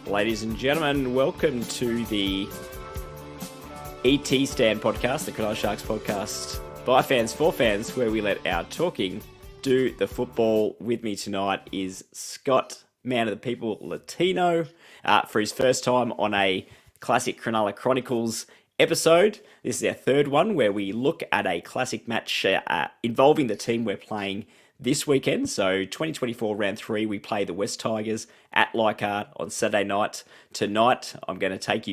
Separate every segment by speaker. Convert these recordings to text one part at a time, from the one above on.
Speaker 1: Ladies and gentlemen, welcome to the ET Stand podcast, the Cronulla Sharks podcast by fans for fans, where we let our talking do the football. With me tonight is Scott, man of the people, Latino, for his first time on a classic Cronulla Chronicles episode. This is our third one where we look at a classic match involving the team we're playing this weekend. So 2024 round 3, we play the West Tigers at Leichardt on Saturday night. Tonight, we're going to take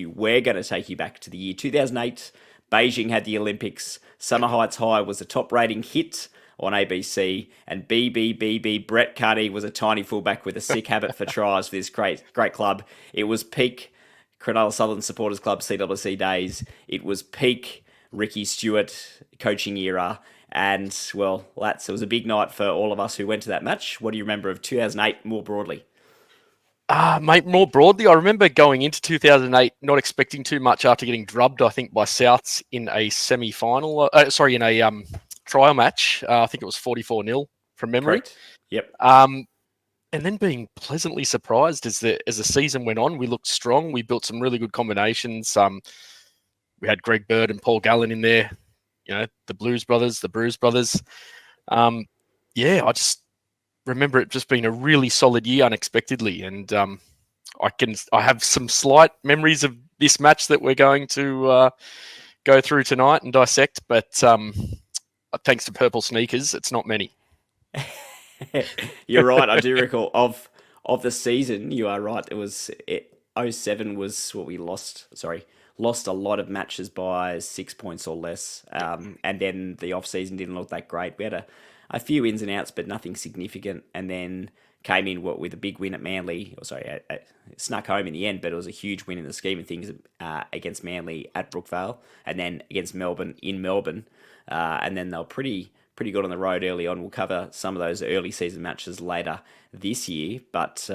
Speaker 1: you back to the year 2008. Beijing had the Olympics. Summer Heights High was a top rating hit on ABC, and BBBB Brett Kimmorley was a tiny fullback with a sick habit for tries for this great club. It was peak Cronulla Southern Supporters Club CWC days. It was peak Ricky Stewart coaching era. And, well, Lats, it was a big night for all of us who went to that match. What do you remember of 2008 more broadly?
Speaker 2: Mate, more broadly, I remember going into 2008 not expecting too much after getting drubbed, I think, by Souths in a semi-final. In a trial match. I think it was 44-0 from memory.
Speaker 1: Correct. Yep.
Speaker 2: And then being pleasantly surprised as the season went on. We looked strong. We built some really good combinations. We had Greg Bird and Paul Gallen in there. You know, the Bruise Brothers. I just remember it just being a really solid year unexpectedly. And I have some slight memories of this match that we're going to go through tonight and dissect. But thanks to purple sneakers, it's not many.
Speaker 1: You're right. I do recall of the season. You are right. 07 was what we lost. Lost a lot of matches by 6 points or less. And then the off-season didn't look that great. We had a few ins and outs, but nothing significant. And then came in with a big win at Manly. Snuck home in the end, but it was a huge win in the scheme of things against Manly at Brookvale. And then against Melbourne in Melbourne. And then they were pretty good on the road early on. We'll cover some of those early season matches later this year. But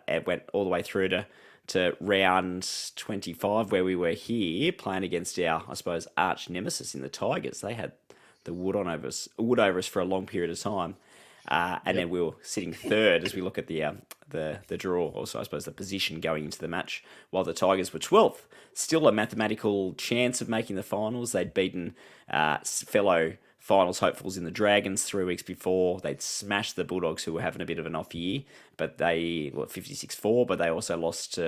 Speaker 1: it went all the way through to round 25, where we were here playing against our, I suppose, arch nemesis in the Tigers. They had the wood over us for a long period of time, and then we were sitting third as we look at the draw, also I suppose the position going into the match, while the Tigers were 12th. Still a mathematical chance of making the finals. They'd beaten fellow finals hopefuls in the Dragons 3 weeks before. They'd smashed the Bulldogs, who were having a bit of an off year, but they 56-4, but they also lost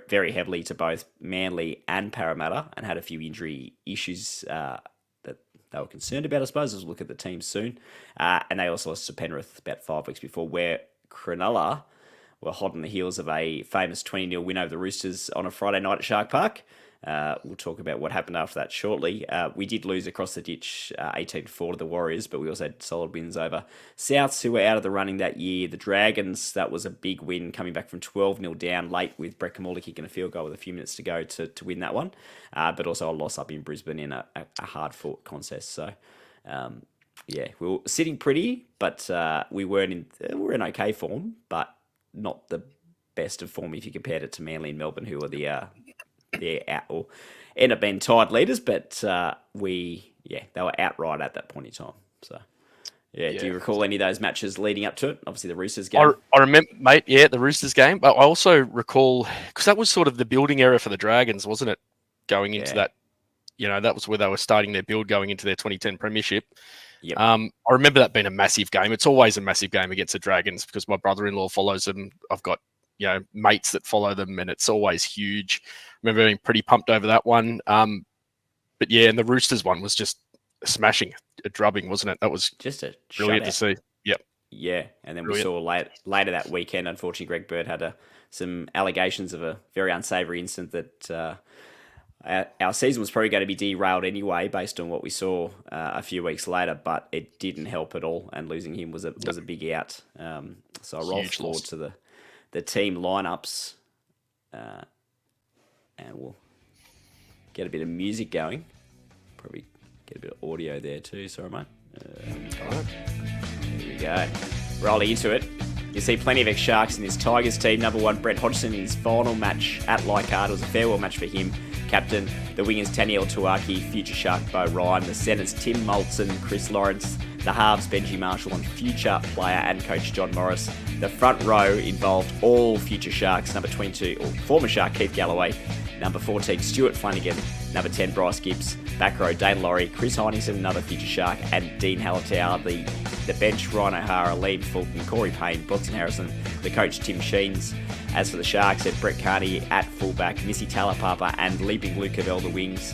Speaker 1: very heavily to both Manly and Parramatta and had a few injury issues that they were concerned about, I suppose, as we'll look at the team soon. And they also lost to Penrith about 5 weeks before, where Cronulla were hot on the heels of a famous 20-0 win over the Roosters on a Friday night at Shark Park. We'll talk about what happened after that shortly. We did lose across the ditch 18-4 to the Warriors, but we also had solid wins over Souths, who were out of the running that year. The Dragons, that was a big win, coming back from 12-0 down late with Brett Kimmorley kicking a field goal with a few minutes to go to win that one. But also a loss up in Brisbane in a hard-fought contest. So, we were sitting pretty, but we were in okay form, but not the best of form if you compared it to Manly and Melbourne, who were end up being tied leaders, but they were outright at that point in time. So, do you recall any of those matches leading up to it? Obviously, the Roosters game.
Speaker 2: I remember, mate. Yeah, the Roosters game. But I also recall, because that was sort of the building era for the Dragons, wasn't it? Going into that, that was where they were starting their build going into their 2010 premiership.
Speaker 1: Yep.
Speaker 2: I remember that being a massive game. It's always a massive game against the Dragons because my brother-in-law follows them. I've got mates that follow them, and it's always huge. I remember being pretty pumped over that one. And the Roosters one was just smashing, a drubbing, wasn't it? That was
Speaker 1: just a
Speaker 2: brilliant
Speaker 1: shutout
Speaker 2: to see. Yep.
Speaker 1: Yeah, and then we saw later that weekend, unfortunately, Greg Bird had some allegations of a very unsavoury incident that our season was probably going to be derailed anyway based on what we saw a few weeks later, but it didn't help at all, and losing him was a big out. So I roll forward to the team lineups, and we'll get a bit of music going. Probably get a bit of audio there too. Sorry, mate. Here we go. Rolling into it. You see plenty of ex-Sharks in this Tigers team. Number 1, Brett Hodgson, in his final match at Leichardt. It was a farewell match for him. Captain, the wingers Taniel Tuaki, future Shark Bo Ryan, the centres Tim Moulton, Chris Lawrence. The halves, Benji Marshall and future player and coach John Morris. The front row involved all future Sharks, number 22, or former Shark Keith Galloway, number 14, Stuart Flanagan, number 10, Bryce Gibbs, back row, Dane Laurie, Chris Heiningson, another future Shark, and Dean Hallertau. The bench, Ryan O'Hara, Liam Fulton, Corey Payne, Bronson Harrison, the coach, Tim Sheens. As for the Sharks, had Brett Carney at fullback, Missy Talapapa and leaping Luke Covell, the wings,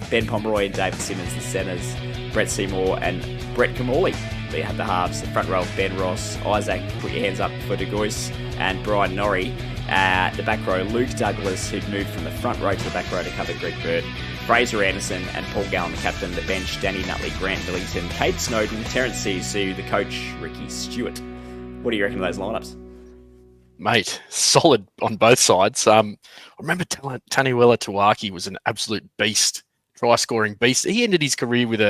Speaker 1: Ben Pomeroy and David Simmons, the centres, Brett Seymour and Brett Kimmorley. They had the halves, the front row, Ben Ross, Isaac, put your hands up for De Gois, and Brian Norrie. The back row, Luke Douglas, who'd moved from the front row to the back row to cover Greg Bird. Fraser Anderson and Paul Gallen, the captain. The bench, Danny Nutley, Grant Millington, Kate Snowden, Terence Siusu, the coach, Ricky Stewart. What do you reckon of those lineups?
Speaker 2: Mate, solid on both sides. I remember Taniwela Tuaki was an absolute beast, try-scoring beast. He ended his career with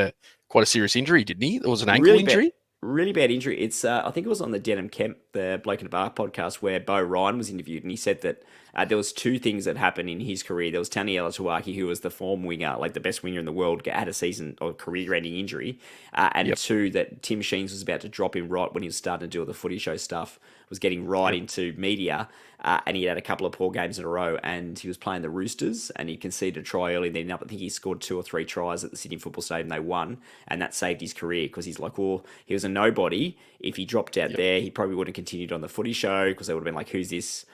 Speaker 2: quite a serious injury, didn't he? It was an ankle injury.
Speaker 1: Really bad injury. It's I think it was on the Denham Kemp, the Bloke in a Bar podcast, where Bo Ryan was interviewed, and he said that there was two things that happened in his career. There was Taniela Tuaki, who was the form winger, like the best winger in the world, had a season or career-ending injury, and two, that Tim Sheens was about to drop him right when he was starting to do all the footy show stuff, was getting right into media, and he had a couple of poor games in a row, and he was playing the Roosters, and he conceded a try early, and then I think he scored 2 or 3 tries at the Sydney Football Stadium. They won, and that saved his career, because he's like, well, he was a nobody. If he dropped out there, he probably would have continued on the footy show, because they would have been like, who's this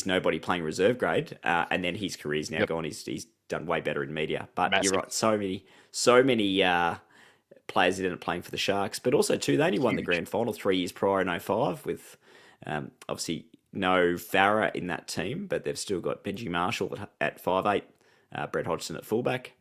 Speaker 1: nobody playing reserve grade? And then his career's now gone. He's done way better in media. But Massive. You're right, so many players that ended up playing for the Sharks, but also too, they only won the grand final 3 years prior in 05 with obviously no Farah in that team, but they've still got Benji Marshall at 5'8", Brett Hodgson at fullback,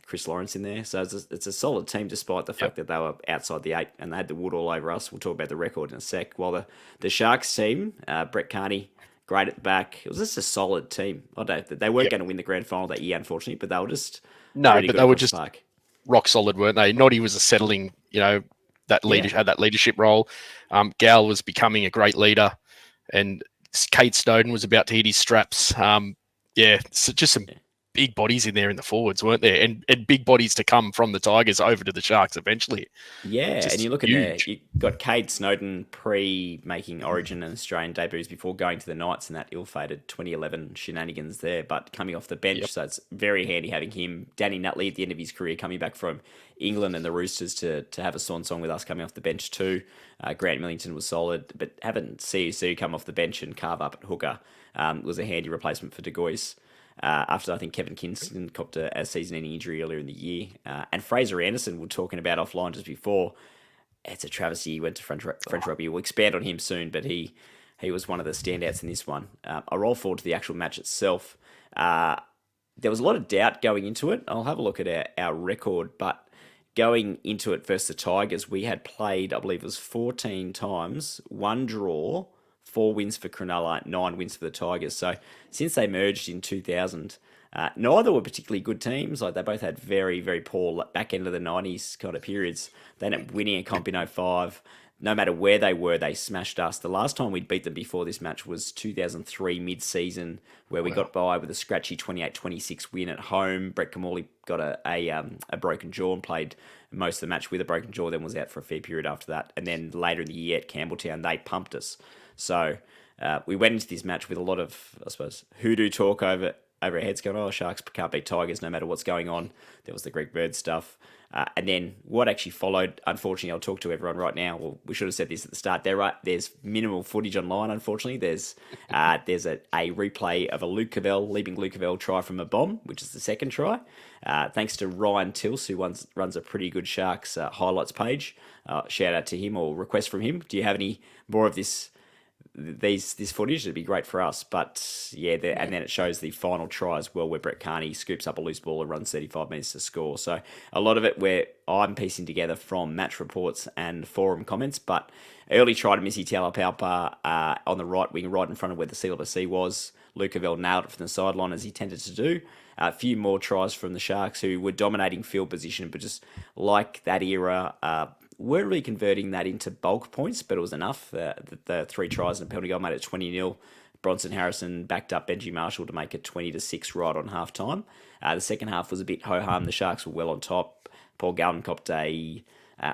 Speaker 1: Chris Lawrence in there. So it's a solid team, despite the fact that they were outside the 8 and they had the wood all over us. We'll talk about the record in a sec. While the Sharks team, Brett Carney, great at the back. It was just a solid team. They weren't going to win the grand final that year, unfortunately, but they were just really good. They were just
Speaker 2: rock solid, weren't they? Noddy was a settling, that leader had that leadership role. Gal was becoming a great leader, and Kate Snowden was about to hit his straps. So just some big bodies in there in the forwards, weren't there? And big bodies to come from the Tigers over to the Sharks eventually.
Speaker 1: Yeah, and you look at there, you got Kate Snowden pre-making Origin and Australian debuts before going to the Knights in that ill-fated 2011 shenanigans there, but coming off the bench, so it's very handy having him. Danny Nutley at the end of his career coming back from England and the Roosters to have a song with us coming off the bench too. Grant Millington was solid, but having CUC come off the bench and carve up at hooker was a handy replacement for De Gois. After I think Kevin Kingston copped a season-ending injury earlier in the year. And Fraser Anderson, we're talking about offline just before, it's a travesty. He went to French rugby. We'll expand on him soon, but he was one of the standouts in this one. I'll roll forward to the actual match itself. There was a lot of doubt going into it. I'll have a look at our record, but going into it versus the Tigers, we had played, I believe it was 14 times, 1 draw, 4 wins for Cronulla, 9 wins for the Tigers. So since they merged in 2000, neither were particularly good teams. Like, they both had very, very poor back end of the 90s kind of periods. They ended up winning a comp in 05. No matter where they were, they smashed us. The last time we'd beat them before this match was 2003 mid-season, where we got by with a scratchy 28-26 win at home. Brett Kimmorley got a broken jaw and played most of the match with a broken jaw, then was out for a fair period after that. And then later in the year at Campbelltown, they pumped us. So we went into this match with a lot of, I suppose, hoodoo talk over our heads going, oh, Sharks can't beat Tigers no matter what's going on. There was the Greg Bird stuff. And then what actually followed, unfortunately, I'll talk to everyone right now. Well, we should have said this at the start. There's minimal footage online, unfortunately. There's a replay of a Luke Covell, leaping Luke Covell try from a bomb, which is the second try. Thanks to Ryan Tilse, who runs a pretty good Sharks highlights page. Shout out to him or request from him. Do you have any more of this footage? It'd be great for us. But and then it shows the final try as well, where Brett Carney scoops up a loose ball and runs 35 metres to score. So a lot of it where I'm piecing together from match reports and forum comments. But early try to Missy Talapapa on the right wing, right in front of where the C was. Luke Covell nailed it from the sideline, as he tended to do. A few more tries from the Sharks, who were dominating field position, but just like that era, weren't really converting that into bulk points, but it was enough. The 3 tries and a penalty goal made it 20-0. Bronson Harrison backed up Benji Marshall to make it 20-6 right on half-time. The second half was a bit ho-hum. The Sharks were well on top. Paul Gallen copped a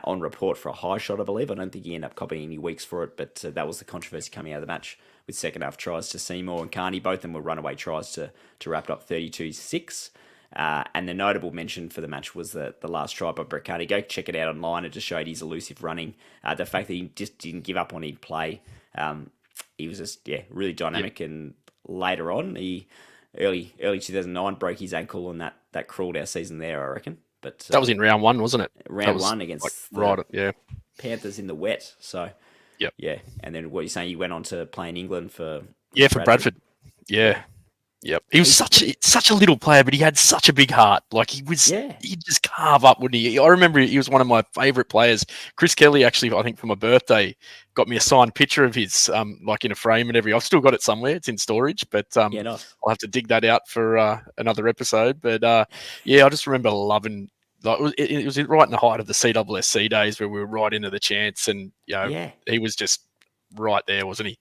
Speaker 1: on report for a high shot, I believe. I don't think he ended up copying any weeks for it, but that was the controversy coming out of the match with second half tries to Seymour and Carney. Both of them were runaway tries to wrap up 32-6. And the notable mention for the match was the last try by Brett Kimmorley. Go check it out online. It just showed his elusive running. The fact that he just didn't give up on his play. He was just, really dynamic. Yep. And later on, he early 2009 broke his ankle on that crawled our season there, I reckon. But
Speaker 2: that was in round one, wasn't it?
Speaker 1: Round one against Panthers in the wet. So,
Speaker 2: yeah.
Speaker 1: And then what you're saying, you went on to play in England for
Speaker 2: Bradford. Yeah. Yep. He was such a little player, but he had such a big heart. Like he'd just carve up, wouldn't he? I remember he was one of my favourite players. Chris Kelly actually, I think for my birthday, got me a signed picture of his, like in a frame and everything. I've still got it somewhere. It's in storage, but
Speaker 1: nice.
Speaker 2: I'll have to dig that out for another episode. But I just remember loving. Like it was right in the height of the CWSC days where we were right into the chance, and he was just right there, wasn't he?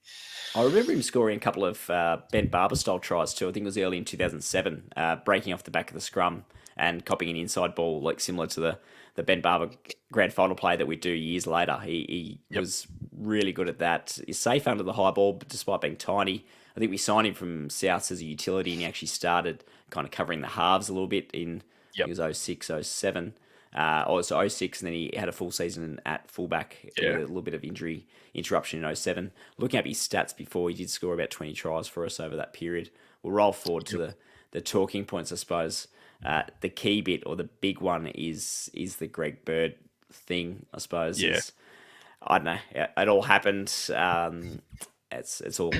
Speaker 1: I remember him scoring a couple of Ben Barber-style tries too. I think it was early in 2007, breaking off the back of the scrum and copying an inside ball, like similar to the Ben Barber grand final play that we do years later. He was really good at that. He's safe under the high ball, but despite being tiny. I think we signed him from Souths as a utility, and he actually started kind of covering the halves a little bit in it was 06, 07. So 06, and then he had a full season at fullback with a little bit of injury interruption in 07. Looking at his stats before, he did score about 20 tries for us over that period. We'll roll forward to the talking points, I suppose. The key bit, or the big one, is the Greg Bird thing, I suppose.
Speaker 2: Yeah.
Speaker 1: I don't know. It all happened. It's all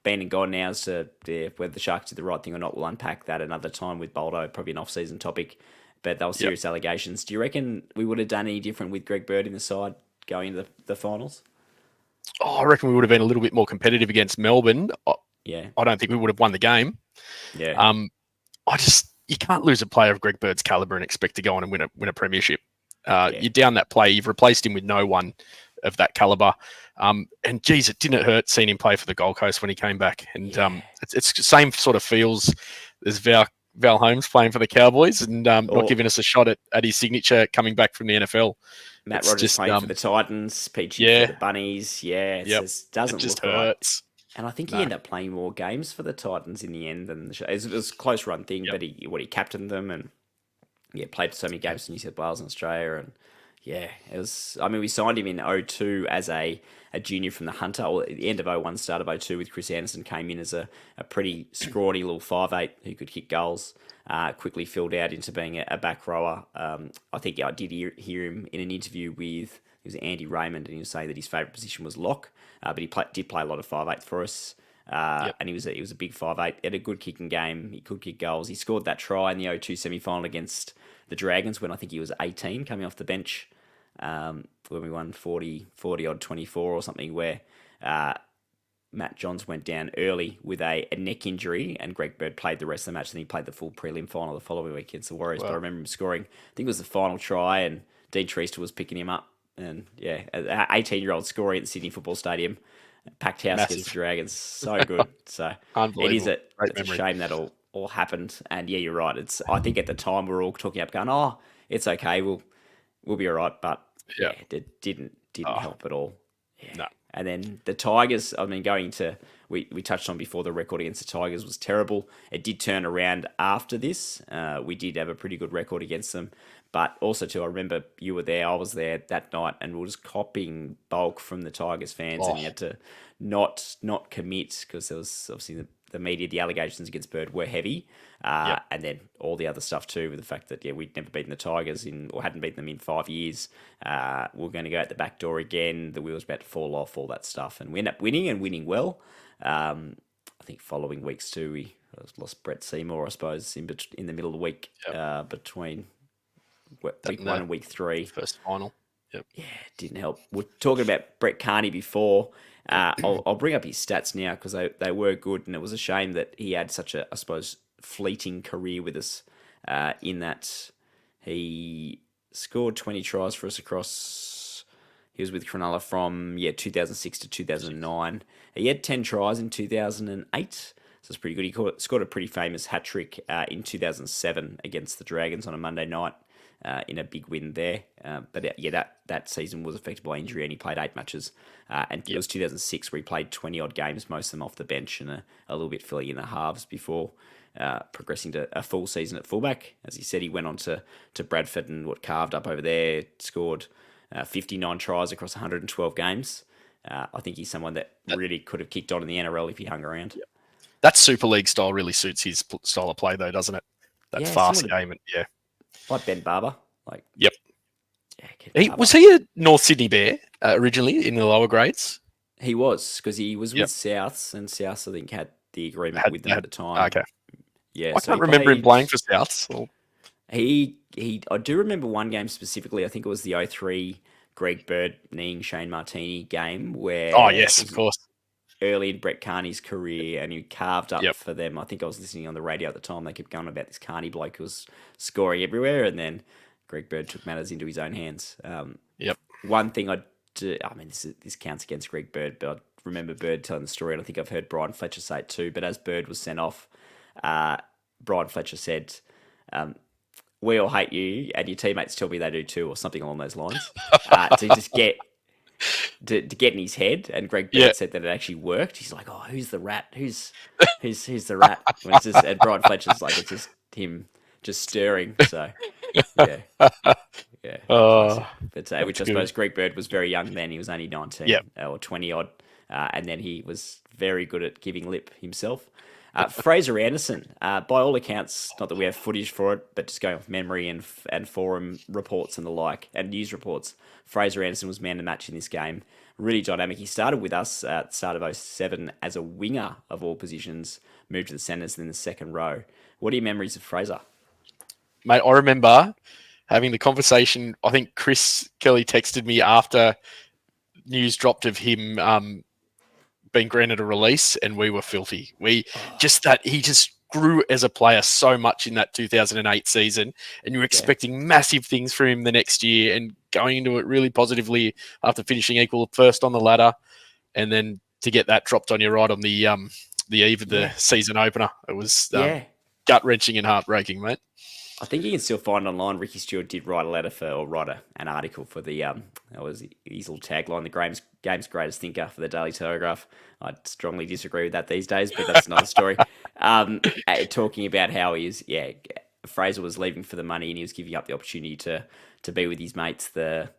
Speaker 1: been and gone now as to whether the Sharks did the right thing or not. We'll unpack that another time with Boldo, probably an off-season topic. But they were serious allegations. Do you reckon we would have done any different with Greg Bird in the side going into the finals?
Speaker 2: Oh, I reckon we would have been a little bit more competitive against Melbourne.
Speaker 1: Yeah.
Speaker 2: I don't think we would have won the game.
Speaker 1: Yeah.
Speaker 2: You can't lose a player of Greg Bird's caliber and expect to go on and win a premiership. You're down that play. You've replaced him with no one of that caliber. And geez, it didn't hurt seeing him play for the Gold Coast when he came back. And it's the same sort of feels as Val Holmes playing for the Cowboys and not giving us a shot at his signature coming back from the NFL.
Speaker 1: Matt Rogers playing for the Titans, Peachy for the Bunnies. Yeah, doesn't look
Speaker 2: hurts.
Speaker 1: Right. And I think he ended up playing more games for the Titans in the end than it was a close run thing, but he captained them and played so many games for New South Wales and Australia. And it was, we signed him in 02 as a junior from the Hunter, or at the end of 01, start of 02 with Chris Anderson, came in as a pretty scrawny little 5'8" who could kick goals, quickly filled out into being a back rower. I think I did hear him in an interview with, it was Andy Raymond, and he was saying that his favourite position was lock, but he did play a lot of 5'8" for us. And he was a big 5'8", had a good kicking game, he could kick goals. He scored that try in the 02 semi-final against the Dragons when I think he was 18, coming off the bench. When we won 40-odd 24 or something, where Matt Johns went down early with a neck injury, and Greg Bird played the rest of the match, and he played the full prelim final the following week against the Warriors. Wow. But I remember him scoring, I think it was the final try, and Dean Treaster was picking him up. And an 18-year-old scoring at the Sydney Football Stadium, packed house against the Dragons. So good. So it's a shame that all happened. And you're right. I think at the time we were all talking up going, it's okay, we'll be all right. But it didn't help at all. Yeah. No. And then the Tigers, going to, we touched on before, the record against the Tigers was terrible. It did turn around after this. We did have a pretty good record against them. But also, too, I remember you were there, I was there that night, and we were just copying bulk from the Tigers fans, and you had to not commit, because there was obviously the media, the allegations against Bird were heavy, and then all the other stuff too, with the fact that we'd never beaten the Tigers or hadn't beaten them in 5 years. We were going to go out the back door again. The wheels about to fall off, all that stuff, and we ended up winning and winning well. I think following weeks too, we lost Brett Seymour, I suppose, in the middle of the week between week 1 and week 3.
Speaker 2: First final. Yep.
Speaker 1: Yeah, it didn't help. We're talking about Brett Kimmorley before. I'll bring up his stats now because they were good, and it was a shame that he had such a, I suppose, fleeting career with us in that he scored 20 tries for us across, he was with Cronulla from 2006 to 2009. He had 10 tries in 2008, so it's pretty good. He scored a pretty famous hat-trick in 2007 against the Dragons on a Monday night. in a big win there. But yeah, that season was affected by injury, and he played 8 matches. And it was 2006 where he played 20 odd games, most of them off the bench, and a little bit filling in the halves before progressing to a full season at fullback. As he said, he went on to Bradford and carved up over there, scored 59 tries across 112 games. I think he's someone that really could have kicked on in the NRL if he hung around.
Speaker 2: Yep. That Super League style really suits his style of play, though, doesn't it? That fast game, and
Speaker 1: like Ben Barber.
Speaker 2: Yep.
Speaker 1: Yeah,
Speaker 2: was he a North Sydney Bear originally in the lower grades?
Speaker 1: He was, because he was with Souths, and Souths I think had the agreement with them at the time.
Speaker 2: Okay.
Speaker 1: Yeah,
Speaker 2: I can't remember him playing for Souths. Or...
Speaker 1: I do remember one game specifically. I think it was the 03 Greg Bird kneeing Shane Martini game where...
Speaker 2: Oh, yes, of course.
Speaker 1: Early in Brett Carney's career, and he carved up for them. I think I was listening on the radio at the time. They kept going about this Carney bloke who was scoring everywhere, and then Greg Bird took matters into his own hands. One thing this counts against Greg Bird, but I remember Bird telling the story, and I think I've heard Brian Fletcher say it too, but as Bird was sent off, Brian Fletcher said, we all hate you, and your teammates tell me they do too, or something along those lines, to just get... To get in his head, and Greg Bird said that it actually worked. He's like, "Oh, who's the rat? Who's the rat?" When it's just, and Brian Fletcher's like, it's just him just stirring. So, yeah. But which I suppose Greg Bird was very young then. He was only 19 or 20 odd, and then he was very good at giving lip himself. Fraser Anderson, by all accounts, not that we have footage for it, but just going off memory and forum reports and the like, and news reports, Fraser Anderson was man of the match in this game. Really dynamic. He started with us at the start of 07 as a winger of all positions, moved to the centres and then the second row. What are your memories of Fraser?
Speaker 2: Mate, I remember having the conversation. I think Chris Kelly texted me after news dropped of him being granted a release, and we were filthy. He just grew as a player so much in that 2008 season, and you were expecting massive things from him the next year and going into it really positively after finishing equal first on the ladder, and then to get that dropped on you right on the eve of the season opener. It was gut-wrenching and heartbreaking, mate.
Speaker 1: I think you can still find online. Ricky Stewart did write a letter an article for the that was his little tagline, the game's greatest thinker for the Daily Telegraph. I'd strongly disagree with that these days, but that's another story. Talking about how Fraser was leaving for the money and he was giving up the opportunity to be with his mates, the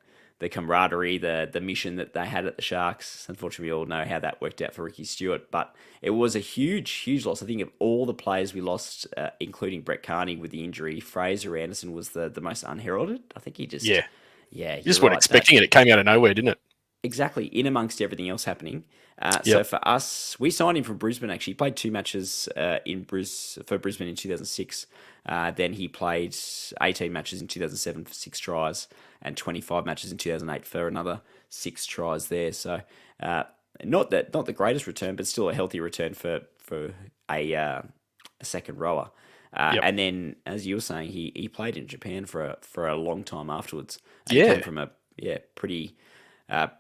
Speaker 1: camaraderie, the mission that they had at the Sharks. Unfortunately, we all know how that worked out for Ricky Stewart, but it was a huge, huge loss. I think of all the players we lost, including Brett Carney with the injury, Fraser Anderson was the most unheralded. I think he just... you
Speaker 2: just weren't expecting it. It came out of nowhere, didn't it?
Speaker 1: Exactly, in amongst everything else happening. So for us, we signed him from Brisbane, actually. He played 2 matches for Brisbane in 2006. Then he played 18 matches in 2007 for 6 tries and 25 matches in 2008 for another 6 tries there. So not the greatest return, but still a healthy return for a second rower. And then, as you were saying, he played in Japan for a long time afterwards. And he came from a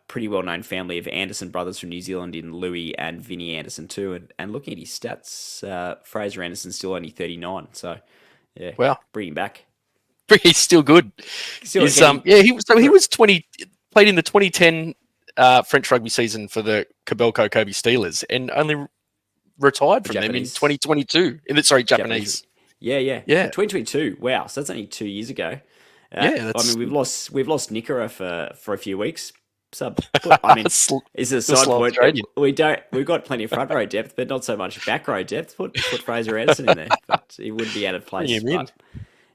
Speaker 1: pretty well-known family of Anderson brothers from New Zealand in Louis and Vinnie Anderson too. And looking at his stats, Fraser Anderson's still only 39. So, bring him back.
Speaker 2: He's still good. He was 20. Played in the 2010 French rugby season for the Kobelco Kobe Steelers, and only retired from them in 2022. Japanese.
Speaker 1: Yeah. 2022. Wow. So that's only 2 years ago. We've lost Nickera for a few weeks. So, it's a side point. We've got plenty of front row depth, but not so much back row depth. Put Fraser Anderson in there, but he wouldn't be out of place.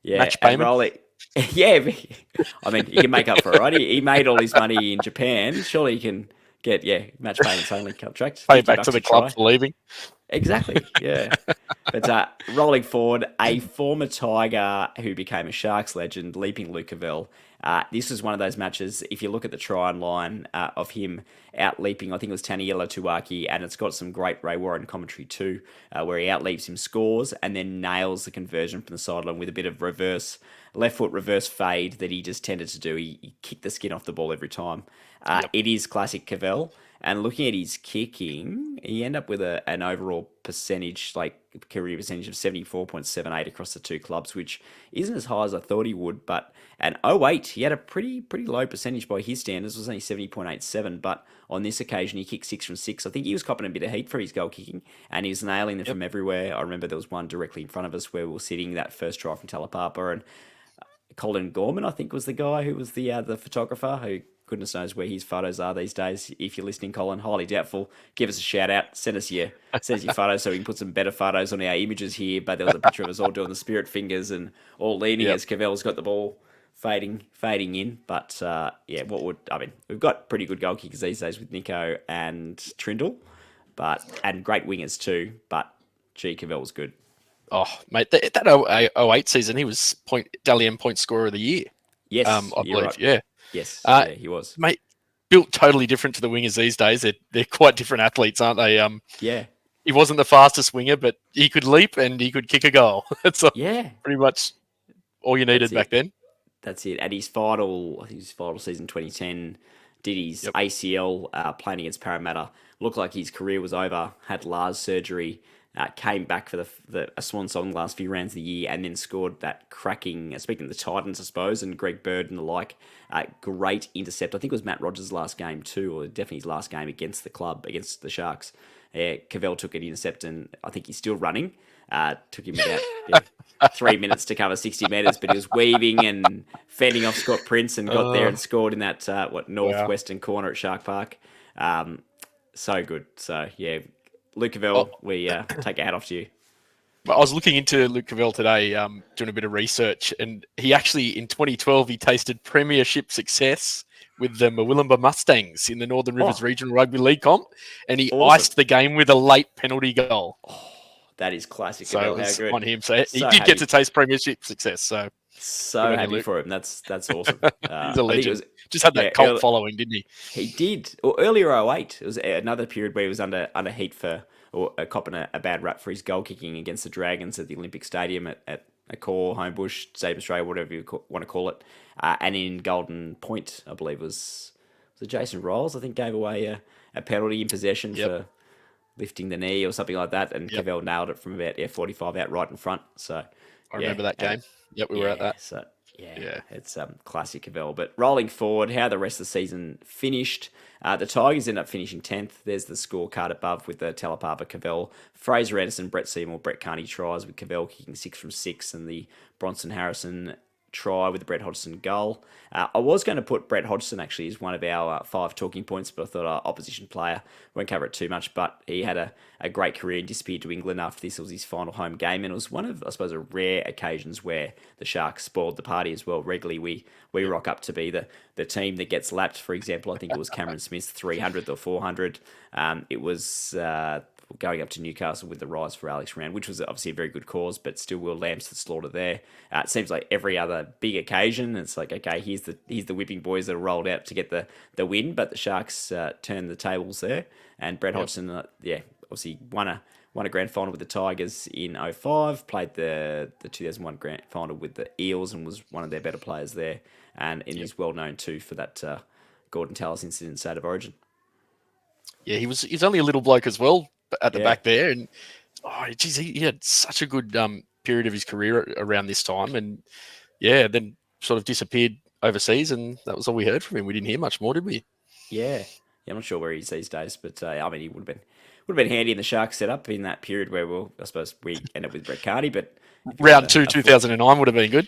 Speaker 2: Match payment.
Speaker 1: He can make up for it, right? He made all his money in Japan. Surely he can get match payments only contract.
Speaker 2: Pay back to the club for leaving.
Speaker 1: Exactly, yeah. But rolling forward, a former Tiger who became a Sharks legend, leaping Luke Covell. This was one of those matches, if you look at the try line of him out-leaping, I think it was Taniela Tuwaki, and it's got some great Ray Warren commentary too, where he out-leaps him, scores, and then nails the conversion from the sideline with a bit of left foot reverse fade that he just tended to do. He kicked the skin off the ball every time. It is classic Covell. And looking at his kicking, he ended up with an overall percentage, like career percentage of 74.78 across the two clubs, which isn't as high as I thought he would. But and 08, he had a pretty low percentage by his standards, it was only 70.87. But on this occasion, he kicked 6 from 6. I think he was copping a bit of heat for his goal kicking, and he was nailing them from everywhere. I remember there was one directly in front of us where we were sitting, that first try from Talapapa, and Colin Gorman, I think, was the guy who was the photographer, who goodness knows where his photos are these days. If you're listening, Colin, highly doubtful. Give us a shout out. Send us your photos so we can put some better photos on our images here. But there was a picture of us all doing the spirit fingers and all leaning as Covell's got the ball fading in. But we've got pretty good goal kickers these days with Nico and Trindle, and great wingers too. But gee, Covell was good.
Speaker 2: Oh, mate, that 08 season, he was Dally M point scorer of the year.
Speaker 1: Yes,
Speaker 2: I believe.
Speaker 1: Right.
Speaker 2: Yeah.
Speaker 1: Yes, he was.
Speaker 2: Mate, built totally different to the wingers these days. They're quite different athletes, aren't they?
Speaker 1: Yeah.
Speaker 2: He wasn't the fastest winger, but he could leap and he could kick a goal. That's pretty much all you needed back then.
Speaker 1: That's it. At his final season, 2010, did his ACL playing against Parramatta. Looked like his career was over. Had Lars surgery. Came back for a swan song last few rounds of the year, and then scored that cracking, speaking of the Titans, I suppose, and Greg Bird and the like, great intercept. I think it was Matt Rogers' last game too, or definitely his last game against the club, against the Sharks. Covell took an intercept, and I think he's still running. Took him about 3 minutes to cover 60 metres, but he was weaving and fending off Scott Prince and got there and scored in that northwestern corner at Shark Park. So good. So, yeah, Luke Covell, we take a hat off to you.
Speaker 2: I was looking into Luke Covell today, doing a bit of research, and he actually, in 2012, he tasted premiership success with the Murwillumbah Mustangs in the Northern Rivers Regional Rugby League comp, and he iced the game with a late penalty goal.
Speaker 1: Oh, that is classic.
Speaker 2: So
Speaker 1: Covell,
Speaker 2: it was
Speaker 1: how good.
Speaker 2: on him. So he did get to taste premiership success. So
Speaker 1: happy for him. That's awesome.
Speaker 2: He's a legend. Just had that cult following, didn't he?
Speaker 1: He did. Well, earlier 08, it was another period where he was under heat copping a bad rap for his goal kicking against the Dragons at the Olympic Stadium at Accor, Homebush, State of Australia, whatever you want to call it. And in Golden Point, I believe was it Jason Rolls, I think, gave away a penalty in possession for lifting the knee or something like that, and Covell nailed it from about 45 out right in front. So
Speaker 2: I remember that game. We were at that.
Speaker 1: So it's classic Covell. But rolling forward, how the rest of the season finished. The Tigers ended up finishing 10th. There's the scorecard above with the Talapapa, Covell, Fraser Anderson, Brett Seymour, Brett Carney tries, with Covell kicking 6 from 6, and the Bronson Harrison try with the Brett Hodgson goal. I was going to put Brett Hodgson actually as one of our 5 talking points, but I thought our opposition player won't cover it too much. But he had a great career and disappeared to England after this. It was his final home game, and it was one of, I suppose, a rare occasions where the Sharks spoiled the party as well. Regularly, we rock up to be the team that gets lapped. For example, I think it was Cameron Smith's 300th or 400. It was going up to Newcastle with the rise for Alex Rand, which was obviously a very good cause, but still Will Lamps to slaughter there. It seems like every other big occasion, it's like, okay, here's the whipping boys that are rolled out to get the win, but the Sharks turned the tables there, and Brett Hodgson, obviously won a grand final with the Tigers in 05, played the 2001 grand final with the Eels and was one of their better players there, and is well known too for that Gordon Tallis incident in State of Origin. Yeah,
Speaker 2: he's only a little bloke as well at the back there, and he had such a good period of his career around this time, and then sort of disappeared overseas, and that was all we heard from him. We didn't hear much more, did we?
Speaker 1: Yeah, I'm not sure where he is these days, but I mean, he would have been handy in the Sharks setup in that period where I suppose we end up with Brett Carney, but
Speaker 2: round 2, 2009 would have been good.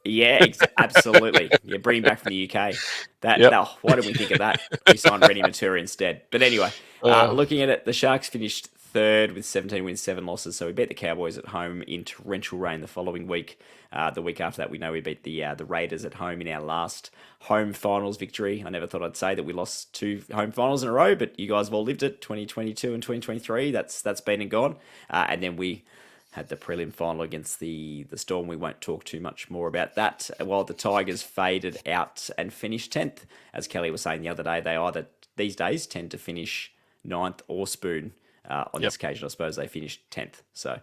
Speaker 1: Yeah, absolutely. Yeah, bring him back from the UK. Why didn't we think of that? We signed Rennie Matura instead. But anyway, looking at it, the Sharks finished third with 17 wins, 7 losses. So we beat the Cowboys at home in torrential rain the following week. The week after that, we know we beat the Raiders at home in our last home finals victory. I never thought I'd say that we lost 2 home finals in a row, but you guys have all lived it. 2022 and 2023. That's been and gone. And then we had the prelim final against the Storm. We won't talk too much more about that. While the Tigers faded out and finished 10th. As Kelly was saying the other day, they either, these days, tend to finish 9th or spoon. On this occasion, I suppose they finished 10th. So,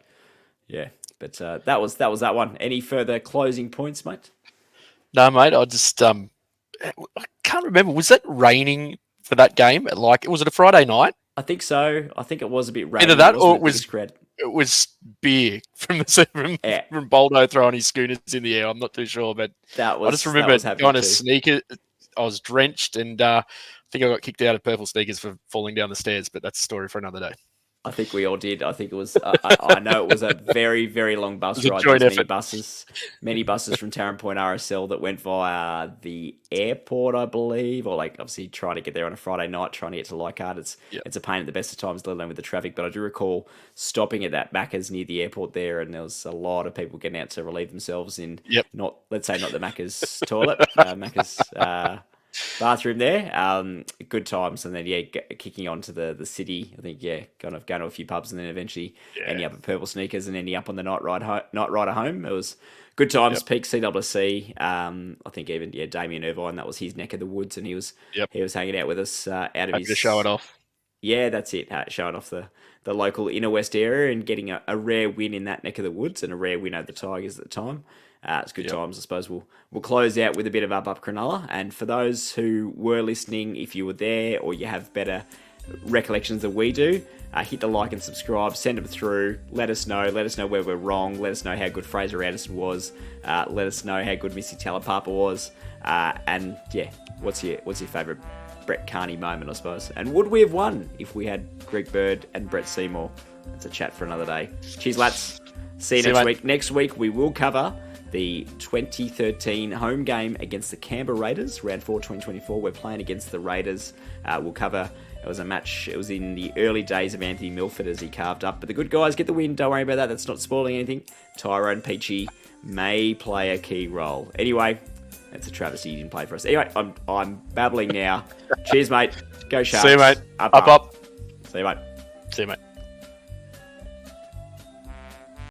Speaker 1: yeah. But that was that one. Any further closing points, mate?
Speaker 2: No, mate. I just I can't remember. Was it raining for that game? Was it a Friday night?
Speaker 1: I think so. I think it was a bit rainy.
Speaker 2: Either that
Speaker 1: It wasn't
Speaker 2: or
Speaker 1: the biggest crowd.
Speaker 2: it was beer from the
Speaker 1: Yeah,
Speaker 2: from Boldo throwing his schooners in the air. I'm not too sure, but I just
Speaker 1: that
Speaker 2: remember
Speaker 1: was happening
Speaker 2: going to
Speaker 1: too.
Speaker 2: sneaker. I was drenched, and I think I got kicked out of purple sneakers for falling down the stairs. But that's a story for another day.
Speaker 1: I think we all did. I think it was. I know it was a very, very long bus
Speaker 2: It was a
Speaker 1: ride. There
Speaker 2: joint
Speaker 1: was
Speaker 2: effort.
Speaker 1: many buses from Tarrant Point RSL that went via the airport, I believe, or like obviously trying to get there on a Friday night, trying to get to Leichardt.
Speaker 2: Yep.
Speaker 1: It's a pain at the best of times, let alone with the traffic. But I do recall stopping at that Macca's near the airport there, and there was a lot of people getting out to relieve themselves in
Speaker 2: Yep.
Speaker 1: not, let's say, not the Macca's toilet, Macca's. Bathroom there. Good times, and then kicking on to the city. I think kind of going to a few pubs, and then eventually ending up at Purple Sneakers and ending up on the night ride home. It was good times.
Speaker 2: Yep.
Speaker 1: Peak CWC. I think even Damien Irvine, that was his neck of the woods, and he was hanging out with us out of
Speaker 2: Happy
Speaker 1: his
Speaker 2: to show it off.
Speaker 1: Yeah, that's it. Showing off the local inner west area and getting a rare win in that neck of the woods and a rare win over the Tigers at the time. It's good times. I suppose we'll close out with a bit of up Cronulla. And for those who were listening, if you were there or you have better recollections than we do, hit the like and subscribe. Send them through. Let us know. Let us know where we're wrong. Let us know how good Fraser Anderson was. Let us know how good Missy Talapapa was. And what's your favourite Brett Carney moment, I suppose? And would we have won if we had Greg Bird and Brett Seymour? That's a chat for another day. Cheers, lads. See you next week. Next week we will cover the 2013 home game against the Canberra Raiders, round 4, 2024. We're playing against the Raiders. We'll cover, it was a match, it was in the early days of Anthony Milford as he carved up. But the good guys get the win. Don't worry about that. That's not spoiling anything. Tyrone Peachy may play a key role. Anyway, that's a travesty he didn't play for us. Anyway, I'm babbling now. Cheers, mate. Go Sharks.
Speaker 2: See you, mate.
Speaker 1: Up.
Speaker 2: Up.
Speaker 1: See you, mate.
Speaker 2: See you, mate.